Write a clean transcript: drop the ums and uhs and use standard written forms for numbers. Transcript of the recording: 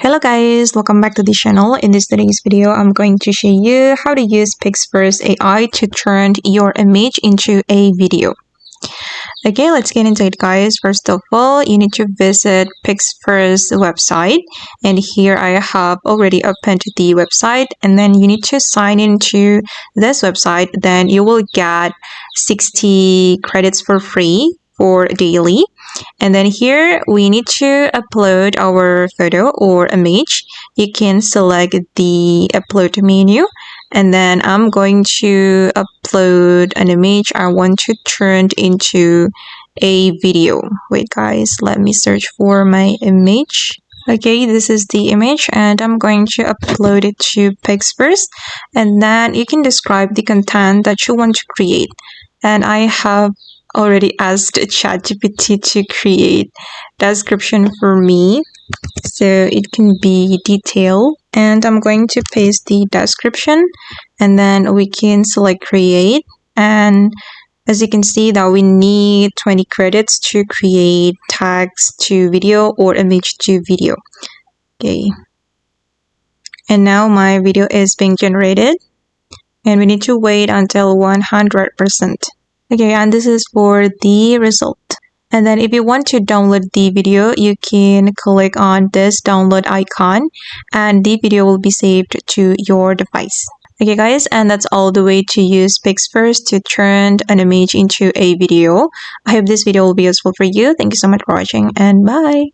Hello guys, welcome back to the channel. In today's video, I'm going to show you how to use Pixverse AI to turn your image into a video. Okay, let's get into it guys. First of all, you need to visit Pixverse website, and here I have already opened the website, and then you need to sign into this website. Then you will get 60 credits for free for daily. And then here we need to upload our photo or image. You can select the upload menu, and then I'm going to upload an image I want to turn into a video. Wait guys, let me search for my image. Okay, this is the image and I'm going to upload it to Pixverse, and then you can describe the content that you want to create. And I have already asked ChatGPT to create description for me, so it can be detailed. And I'm going to paste the description, and then we can select create. And as you can see that we need 20 credits to create text to video or image to video. Okay, and now my video is being generated, and we need to wait until 100%. Okay, and this is for the result. And then if you want to download the video, you can click on this download icon and the video will be saved to your device. Okay guys, and that's all the way to use Pixverse to turn an image into a video. I hope this video will be useful for you. Thank you so much for watching, and bye!